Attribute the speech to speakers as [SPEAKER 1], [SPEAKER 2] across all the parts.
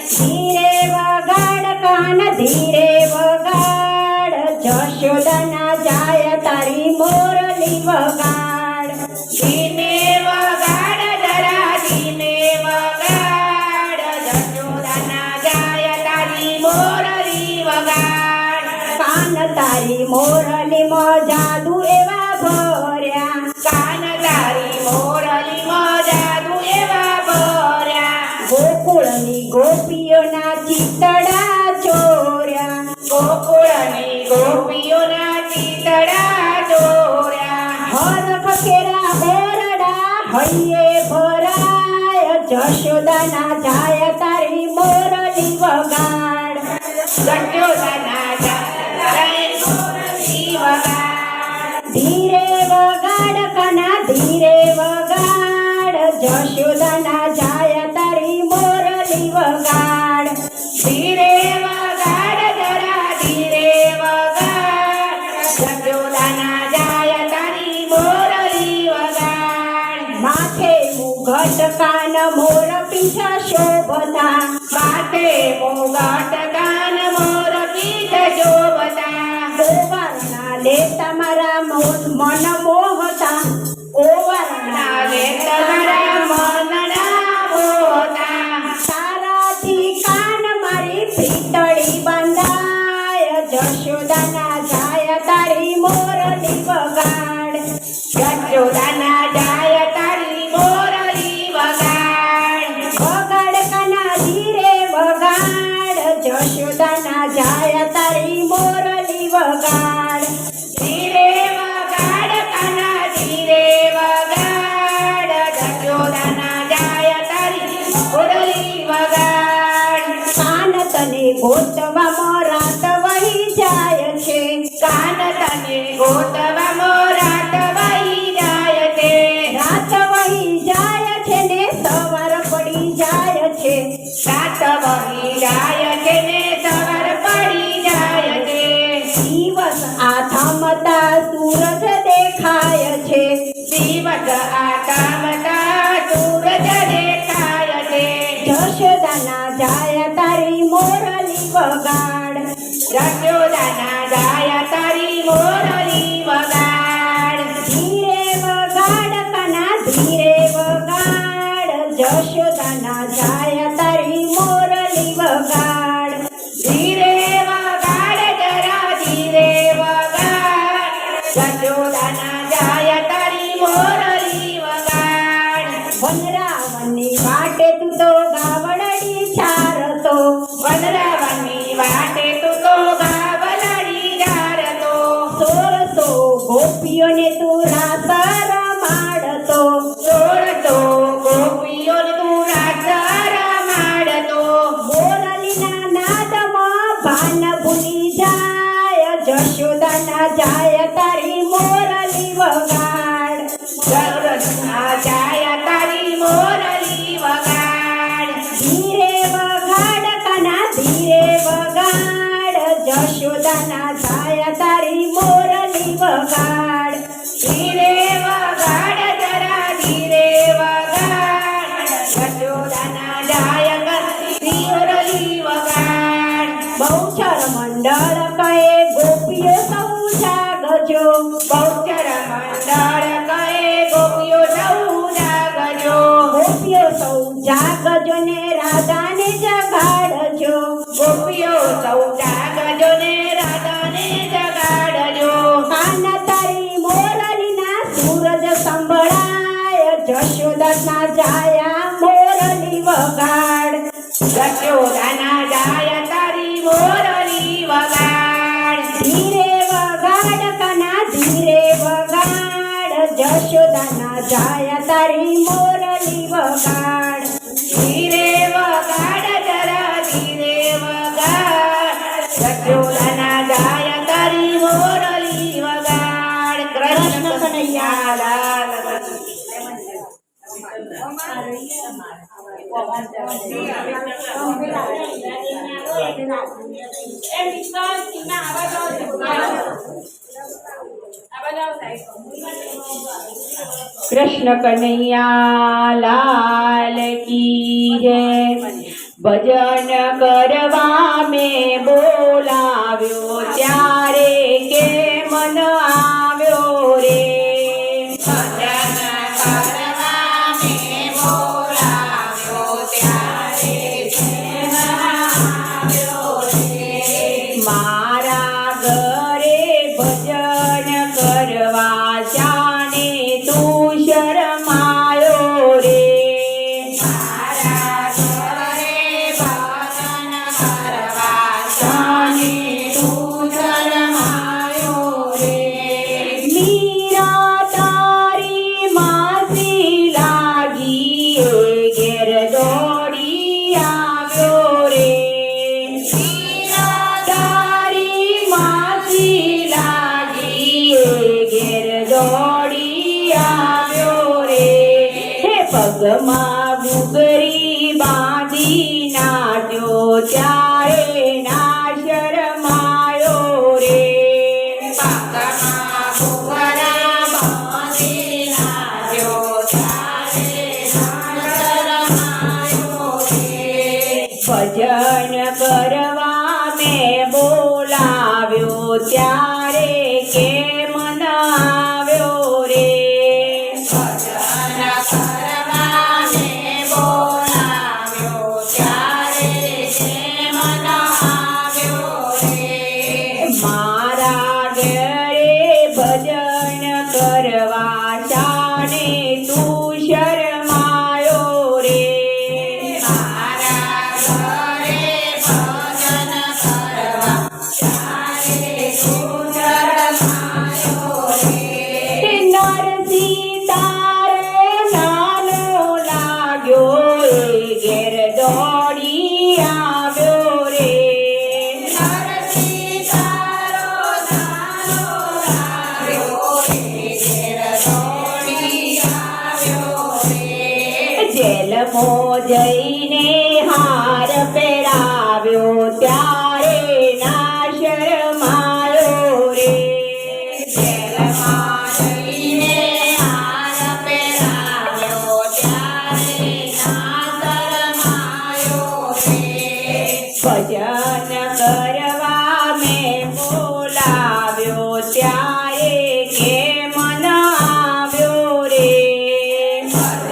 [SPEAKER 1] ધીરે વગાડ કાન ધીરે વગાડ, જશોદાના જાય તારી મોરલી વગાડ.
[SPEAKER 2] ધીમે વગાડ જરા ધીમે વગાડ, જશોદાના જાય તારી મોરલી વગાડ.
[SPEAKER 1] કાન તારી મોરલીમાં જાદુ એવા ભર્યા,
[SPEAKER 2] કાન તારી મોરલીમાં જાદુ એવા ભર્યા.
[SPEAKER 1] ગોકુળની ગોપીઓના ચિતડા ચોર્યા,
[SPEAKER 2] ગોકુળની ગોપીઓના ચિતડા ચોર્યા.
[SPEAKER 1] હરખ કેરા ઓરડા હૈયે ભરાય, જશોદાના જાય તારી મોરલી વગાડ.
[SPEAKER 2] જશોદાના જાય મોરલી વગાડ.
[SPEAKER 1] ધીરે વગાડ કના ધીરે વગાડ, જશોદાના જાય તારી મોરલી વગાડ.
[SPEAKER 2] ધીરે વગાડ જરા ધીરે વગાડ, જશોદાના જાય તારી મોરલી વગાડ.
[SPEAKER 1] માથે મુગટ કાન મોર પીછા શોભતા,
[SPEAKER 2] માથે મુગટ કાન મોર પીઠ શોભતા.
[SPEAKER 1] ઓવારના લે તમારા મન મોહતા, ઓવારના
[SPEAKER 2] નાગે તમારા મનના મોહતા.
[SPEAKER 1] તારાથી કાન મારી પીતળી બંધાય, જશોદાના જાય તારી મોરલી વગાડ.
[SPEAKER 2] જશોદાના જાય તારી મોરલી વગાડ.
[SPEAKER 1] વગાડ કના ધીરે વગાડ, જશોદાના જાય તારી મોરલી વગાડ.
[SPEAKER 2] ધીરે વગાડ કાના ધીરે વગાડ, જશોદાના જાય તારી મોરલી વગાડ.
[SPEAKER 1] કાન તને ગોતવામાં રાત વહી જાય છે,
[SPEAKER 2] કાન તને ગોતવામાં રાત વહી જાય છે.
[SPEAKER 1] રાત વહી જાય છે ને સવાર પડી જાય છે,
[SPEAKER 2] રાત વહી જાય છે ને સવાર પડી જાય છે.
[SPEAKER 1] દિવસ આથમતા સૂરજ દેખાય છે,
[SPEAKER 2] દિવસ આકામતા સૂરજ દેખાય છે.
[SPEAKER 1] જશોદાના જાય તારી મોરલી વગાડ.
[SPEAKER 2] જશોદાના જાય તારી મોરલી વગાડ.
[SPEAKER 1] ધીરે વગાડ કના ધીરે વગાડ, જશોદાના જાય તારી મોરલી વગાડ.
[SPEAKER 2] ધીરે વગાડ જરા ધીરે વગાડ, જશોદાના જાય તારી મોરલી વગાડ.
[SPEAKER 1] વનરાવનની વાટે તું તો ગાવડડી ચારતો,
[SPEAKER 2] વનરાવનની વાટે તું તો ગાવલડી જારતો.
[SPEAKER 1] સોળસો ગોપીઓને તું રાસ રમાડતો,
[SPEAKER 2] સોળસો ગોપીઓને તું રાસ રમાડતો.
[SPEAKER 1] મોરલીના નાદમાં ભાન ભૂલી જાય, જશોદાના જાય તારી મોરલી વગાડ.
[SPEAKER 2] જશોદાના જાય તારી મોરલી વગાડ.
[SPEAKER 1] ધીરે વગાડ કના ધીરે વગાડ, જશોદાના જાય તારી મોરલી વગાડ.
[SPEAKER 2] ધીરે વગાડ જરા ધીરે વગાડ, જશોદાના જાય તારી મોરલી વગાડ.
[SPEAKER 1] બહુચર મંડળ કહે ગોપીઓ સૌ જાગજો,
[SPEAKER 2] બહુચર મંડળ કહે ગોપીઓ સૌ જાગજો.
[SPEAKER 1] ગોપીઓ સૌ જાગજો ને રાધાને જગાડજો,
[SPEAKER 2] ગોપીઓ સૌ જાગજો ને રાધાને જગાડજો.
[SPEAKER 1] કાન તારી મોરલીના સૂરજ સંભળાય, જશોદાના જાયા મોરલી વગાડ.
[SPEAKER 2] જશોદાના જાય તારી મોરલી વગાડ.
[SPEAKER 1] ધીરે વગાડ કના ધીરે વગાડ, જશોદાના જાયા તારી મોરલી વગાડ.
[SPEAKER 2] ધીરે વગાડ જરા ધીરે વગાડ, જશોદાના જાય તારી મોરલી વગાડ. કૃષ્ણ કનૈયા લાલ
[SPEAKER 1] કૃષ્ણ કનૈયા લાલ કી જય, ભજન કરવા મેં બોલાવ્યો ત્યારે કેમ ન આવ્યો રે
[SPEAKER 2] ભજન કરવા મેં બોલાવ્યો ત્યારે કેમ આવ્યો રે
[SPEAKER 1] મારા ઘરે ભજન કરવા જાણે તું શરમાયો રે
[SPEAKER 2] મારા ઘરે ભજન કરવા જાણે તું શરમાયો રે
[SPEAKER 1] મીરા તારી માસી લાગી એ ઘેર દોડી આવ્યો રે તારી માસી લાગી એ ઘેર દોડી આવ્યો રે હે પગમાં ઘૂઘરી બાંધી નાચ્યો ત્યારે ના શરમાયો રે
[SPEAKER 2] પગમાં ઘૂઘરા બાંધી નાચ્યો ત્યારે ના શરમાયો રે
[SPEAKER 1] ભજન કરવા મેં બોલાવ્યો ત્યારે કેમ ન આવ્યો રે
[SPEAKER 2] ભજન કરવા મેં બોલાવ્યો ત્યારે કેમ ન આવ્યો રે
[SPEAKER 1] મારા ઘરે ભજન કરવા જાણે તું શરમાયો રે
[SPEAKER 2] મારા ઘરે ભજન કરવા ત્યારે તું શરમાયો રે
[SPEAKER 1] નરસિંહ તારે નાનો લાગ્યો એ ઘેર દોડી આવ્યો રે
[SPEAKER 2] નરસિંહ તારો નાનો લાગ્યો રે ઘેર દોડી આવ્યો રે
[SPEAKER 1] જેલમાં જઈને હાર પહેરાવ્યો ત્યારે ના શરમાયો રે
[SPEAKER 2] જેલમાં જઈને હાર પહેરાવ્યો ત્યારે ના શરમાયો રે
[SPEAKER 1] ભજન કરવા મેં બોલાવ્યો ત્યારે કેમ ન આવ્યો રે
[SPEAKER 2] ભજન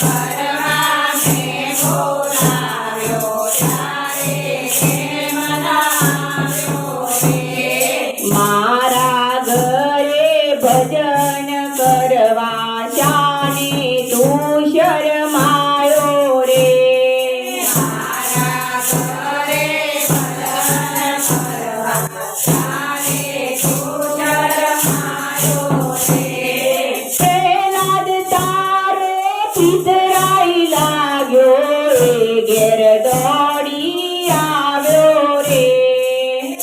[SPEAKER 2] કરવા મેં બોલાવ્યો ત્યારે કેમ ન આવ્યો રે
[SPEAKER 1] મારા ઘરે ભજન કરવા જાણે તું શરમાયો રે
[SPEAKER 2] મારા ઘરે ભજન કરવા જાણે તું શરમાયો રે
[SPEAKER 1] પ્રહલાદ તારે પિતરાઈ લાગ્યો એ ઘેર દોડી આવ્યો રે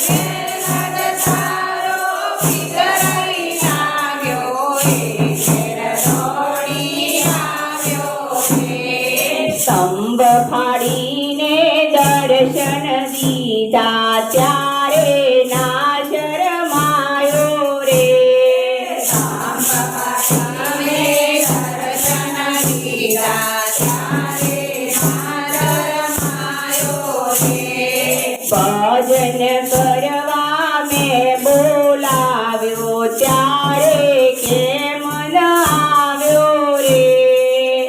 [SPEAKER 2] પ્રહલાદ તારો પિતરાઈ લાગ્યો એ ઘેર દોડી આવ્યો રે
[SPEAKER 1] સ્તંભ ફાડીને દર્શન દીધા ત્યારે ના શરમાયો રે
[SPEAKER 2] સાંભળીને દર્શન દીધા ત્યારે ના શરમાયો રે
[SPEAKER 1] ભજન કરવા મેં બોલાવ્યો ત્યારે કેમ ન આવ્યો રે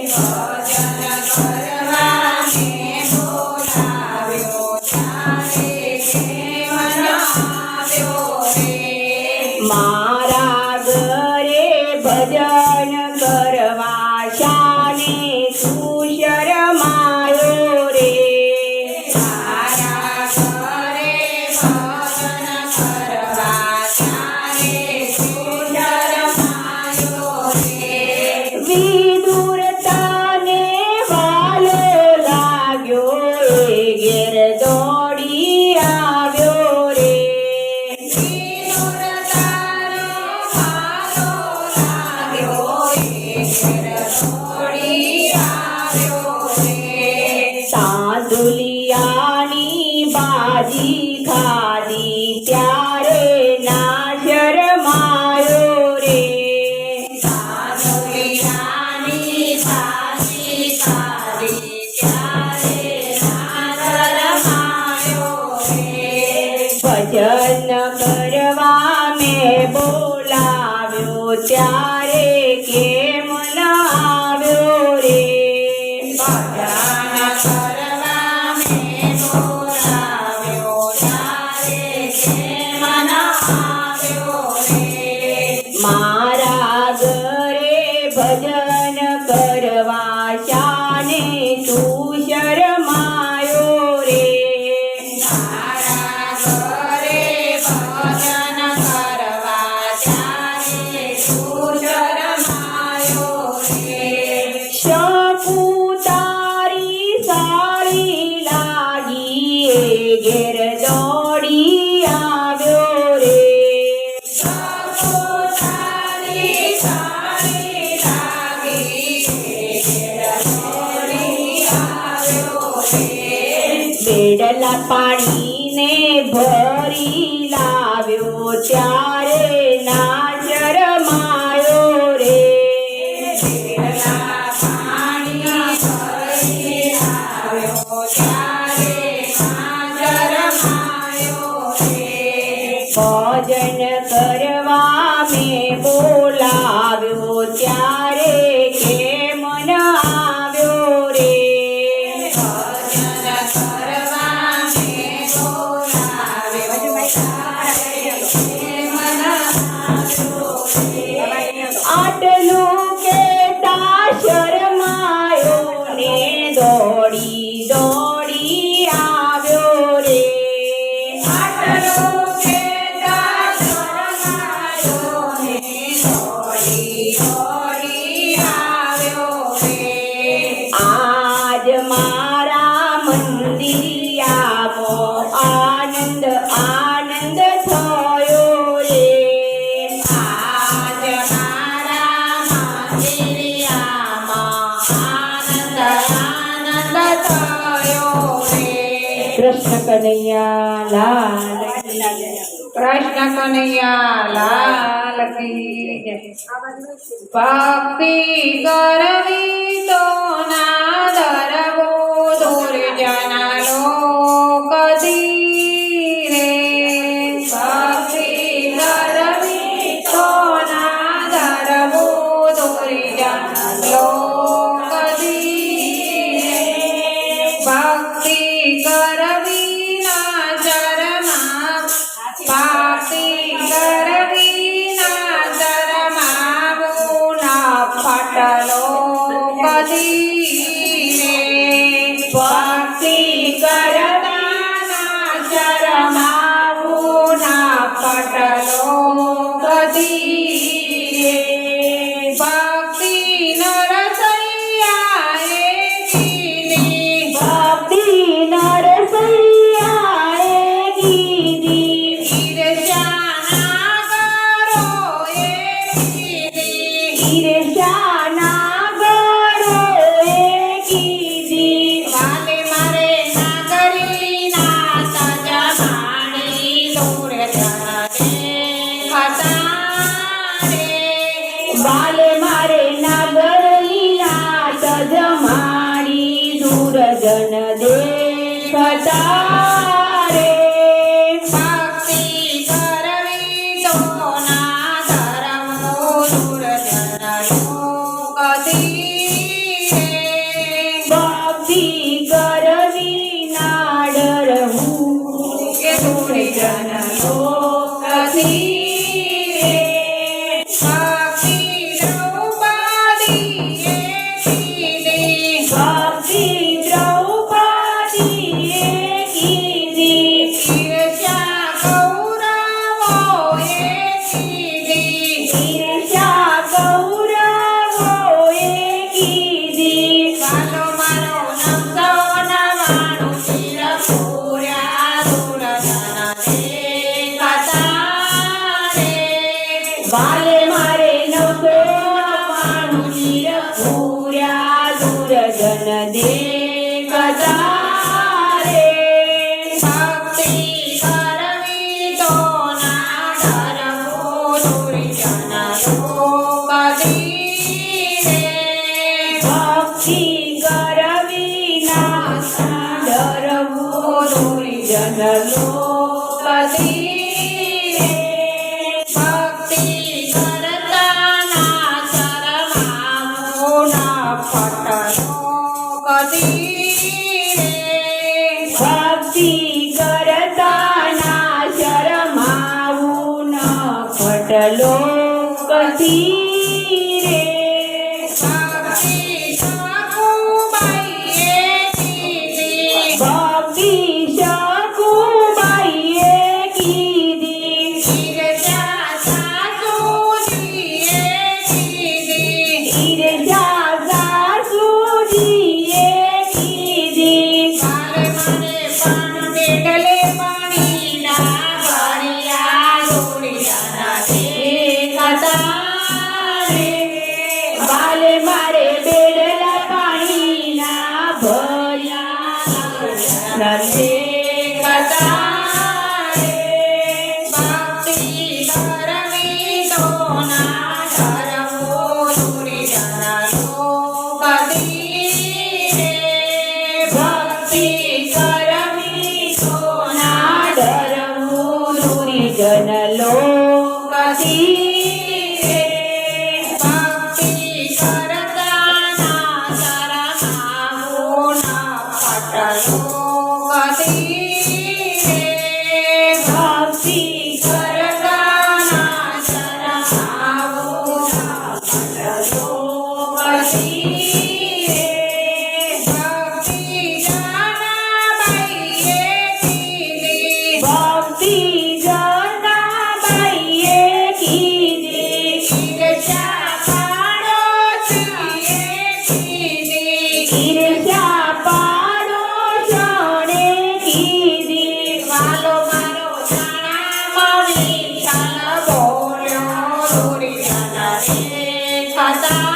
[SPEAKER 2] ભજન કરવા મેં બોલાવ્યો ત્યારે કેમ ન આવ્યો રે
[SPEAKER 1] મારા ઘરે ભજન કરવા શાને તું શરમાયો રે
[SPEAKER 2] મારા ઘરે ભજન કરવા ત્યારે તું શરમાયો રે
[SPEAKER 1] વિદુર તને વાલો લાગ્યો એ ઘેર દોડી આવ્યો રે
[SPEAKER 2] વિદુર તારો મારો લાગ્યો એ ઘેર દોડી આવ્યો રે
[SPEAKER 1] સાંદુલિયાની બાજી ખાધી ત્યારે ના શરમાયો રે
[SPEAKER 2] સાધુલિયાની ભાજી ખાધી ત્યારે ના બોલાવ્યો ત્યારે કેમ ના આવ્યો રે
[SPEAKER 1] મારા ઘરે ભજન કરવા શાને તું શરમાયો રે
[SPEAKER 2] તારા ઘરે ભજન કરવા ત્યારે તું શરમાયો રે
[SPEAKER 1] શકુ તારી સારી લાગી એ ઘેર દોડી આવ્યો રે
[SPEAKER 2] તારી સારી લાગી ઘેર દોડી આવ્યો રે
[SPEAKER 1] બેડલા પાણીને ભરી લાવ્યો ત્યારે ના શરમાયો રે
[SPEAKER 2] પેલા પાણી ભરી આવ્યો ત્યારે ના શરમાયો રે
[SPEAKER 1] ભજન કરવા મેં બોલાવ્યો ત્યારે કેમ ન આવ્યો રે
[SPEAKER 2] ભજન કરવા મેં બોલાવ્યો ત્યારે કેમ ના આવ્યો રે
[SPEAKER 1] આટલું કેતા શરમાયો ને દોડી દોડી આવ્યો રે
[SPEAKER 2] આટલો કેતા શરમાયો ને દોડી દોડી આવ્યો રે
[SPEAKER 1] આજ મારા મંદિરિયામાં આનંદ આનંદ થયો રે
[SPEAKER 2] આજ મારા મંદિરિયામાં આનંદ આનંદ થયો રે
[SPEAKER 1] કૃષ્ણ કનૈયા લાલ કી.
[SPEAKER 2] કૃષ્ણ કનૈયા લાલ કી જય. ભક્તિ કરવી તો ના ધરવો દુર્જન લોક ધીરે ભક્તિ કરવી તો ના ધરવો દુર્જન લોક ધીરે ભક્તિ કરવી ના ચરમાં ભક્તિ કરવી ના ચરમાવું ના ફટલો કદી રે ભક્તિ કરતા ના ચરમાવું ના ફટલો કદી રે ભક્તિ નરસૈયા એ કીધી
[SPEAKER 1] ભક્તિ નરસૈયાએ કીધી
[SPEAKER 2] ઈર્ષ્યાના કરો એ કીધી
[SPEAKER 1] ઈર્ષ્યાના ગરોએ કીધી
[SPEAKER 2] વાલે મારે નાગરીના તાજા પાણી દૂર જાને ખતા રે
[SPEAKER 1] બાલે મારે નાગરીના તજમાડી દૂરજન દેખતા રે
[SPEAKER 2] ભક્તિ કરવી તો ના ધરમો દૂર જન કદી રે
[SPEAKER 1] ભક્તિ કરવી ના ડરવું
[SPEAKER 2] કે દૂર જન લોકથી ભક્તિ દ્રૌપદીએ કીધી
[SPEAKER 1] ભક્તિ દ્રૌપદીએ કીધી
[SPEAKER 2] ઈર્ષ્યા કૌરવોએ કીધી
[SPEAKER 1] ઈર્ષ્યા કૌરવોએ કીધી
[SPEAKER 2] વાલો મારો નવસો નવાણું ચિર પૂર્યા દૂર જન દેખતા રે
[SPEAKER 1] વાલે મારે નવસો નવ્વાણું ચિર પૂર્યા દૂરજન દેખતા રે
[SPEAKER 2] ભક્તિ કરવી તો ના ડરવો દૂર જન લોકથી રે
[SPEAKER 1] ભક્તિ કરવી ના ડરવો દુર્જન લોકથી
[SPEAKER 2] ભક્તિ કરતા ના શરમાવો ના ફટલો કદી રે
[SPEAKER 1] ભક્તિ કરતા ના શરમાવું ન ખટલો કથી રે
[SPEAKER 2] ભક્તિ સકુબાઈએ કીધી
[SPEAKER 1] ભક્તિ શકુબાઈએ કીધી
[SPEAKER 2] ઈર્ષ્યા સાસુજીએ કીધી
[SPEAKER 1] ઈર્ષ્યા સાસુજીએ કીધી
[SPEAKER 2] મારે મને પણ બેડલે પાણીના ભર્યા દોડિયાના દેખાતા રે
[SPEAKER 1] બાલે મારે બેડલા પાણીના ભર્યા નથી
[SPEAKER 2] દેખાતા રે ભક્તિ કરવી તો ના ધરવો દોડિયાના લોકદી રે
[SPEAKER 1] ભક્તિ કરવી સોના ડરવું દુર્જન લોકથી રે
[SPEAKER 2] ભક્તિ કરતા ના શરમાવો ના ખટલો કદી રે
[SPEAKER 1] ભક્તિ
[SPEAKER 2] કરતા ના શરમાવો ના ખટલો કદી રે ભક્તિ જાનાબાઈએ કીધી
[SPEAKER 1] ભક્તિ જનાબાઈએ કીધી
[SPEAKER 2] ઈર્ષ્યા પાડોશીએ કીધી
[SPEAKER 1] ઈર્ષ્યા પાડોશણે કીધી
[SPEAKER 2] વાલો મારો જાણામાં વિઠ્ઠલ બોલ્યો દોડિયાના દેખાતા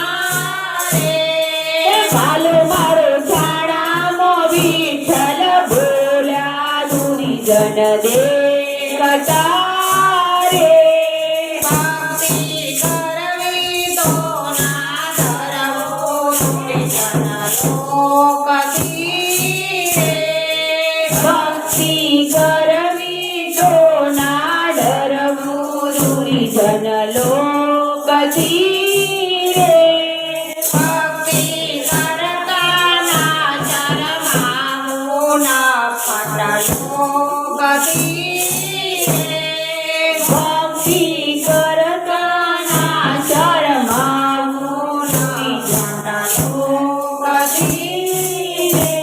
[SPEAKER 2] રે
[SPEAKER 1] ભાલો મારો છાણામાં વિઠ્ઠલ બોલ્યા દુર્જન દેખતા રે
[SPEAKER 2] ભક્તિ કરવી તો ના ધરવો દોડિયાના લોકદી રે
[SPEAKER 1] ભક્તિ કરવી તો ના ડરવું દુર્જન લોકથી રે
[SPEAKER 2] ભક્તિ કરતા ના શરમાવો ના ખટલો કદી રે
[SPEAKER 1] ભક્તિ કરતા ના શરમાવું
[SPEAKER 2] જાણા લોકદી
[SPEAKER 1] રે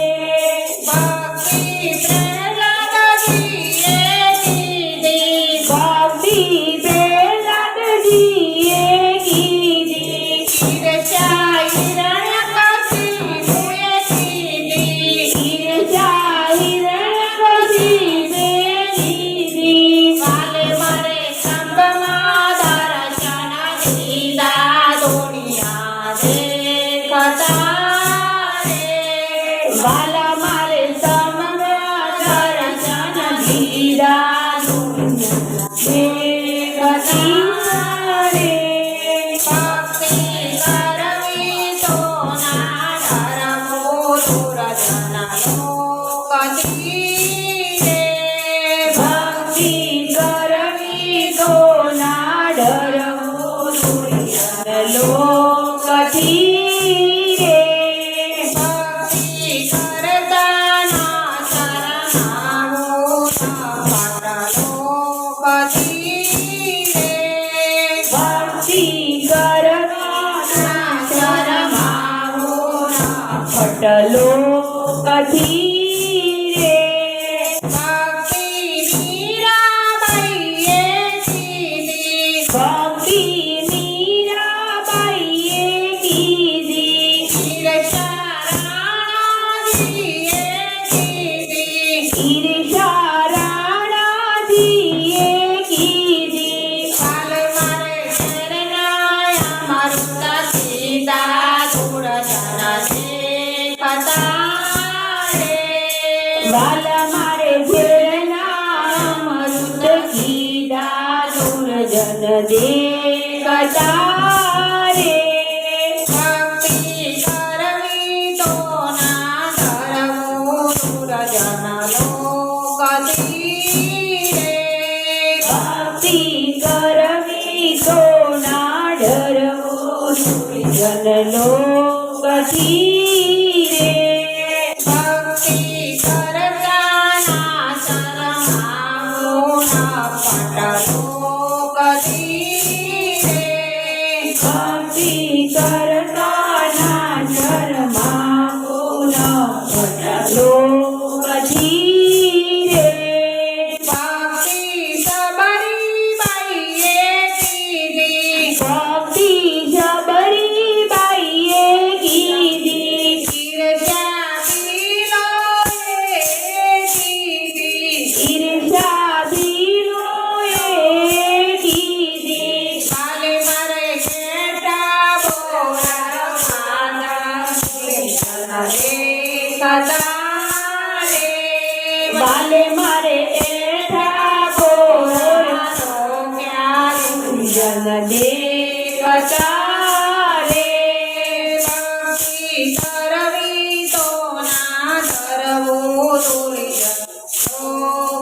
[SPEAKER 2] ભક્તિ પ્રહલાદજીએ કીધી
[SPEAKER 1] ભક્તિ પ્રહલાદજીએ કીધી
[SPEAKER 2] ઈર્ષ્યા હિરણ્યકશિપુએ કીધી
[SPEAKER 1] ઈર્ષ્યા હિરણ્યકશિપુએ કીધી
[SPEAKER 2] વાલે મારે સ્તંભમાં દર્શન દીધા દોડિયા દેખતા રે
[SPEAKER 1] વાલા મારે સમગ્ર દર્શન દીધા દેખતી રે
[SPEAKER 2] ભક્તિ કરવી તો ના ધરવો દુર્જન લોકદી રે
[SPEAKER 1] ભક્તિ કરવી તો ના ડરવું દુર્જન લોકથી રે
[SPEAKER 2] ભક્તિ કરતા ના શરમાવો ના ખટલો કદી રે
[SPEAKER 1] ભક્તિ કરવા ના શરમાવું ના ખટલો કથી રે
[SPEAKER 2] ભક્તિ મીરાબાઈએ કીધી
[SPEAKER 1] ભક્તિ મીરાબાઈએ કીધી
[SPEAKER 2] ઈર્ષ્યા રાણાજીએ કીધી
[SPEAKER 1] ઈર્ષ્યા રાણાજીએ કીધી
[SPEAKER 2] કાલે મારે શરણાયા મારુતા સીતા દુર્જન દેખતા રે
[SPEAKER 1] વાલા મારે ઝેરના મરુદ કીધા દુર્જન દેખતા રે
[SPEAKER 2] ભક્તિ કરવી તો ના ધરવો દુર્જન લોકદી રે
[SPEAKER 1] ભક્તિ કરવી તો ના ડરવો દુર્જન લોકથી રે
[SPEAKER 2] ભક્તિ કરતા
[SPEAKER 1] બાલે મારે એઠા બોલવાનો ક્યાં જન દેવતા રે
[SPEAKER 2] ભક્તિ કરવી તો ના ધરવું દુર્જન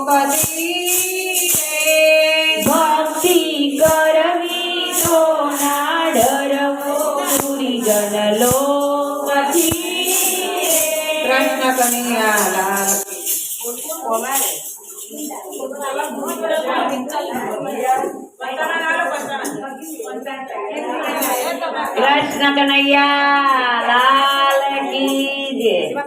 [SPEAKER 2] કદી રે
[SPEAKER 1] ભક્તિ કરવી તો ના ડરવો દુર્જન લોકથી
[SPEAKER 2] કૃષ્ણ કનૈયા લાલ
[SPEAKER 1] કૃષ્ણ કનૈયા લાલ કી જય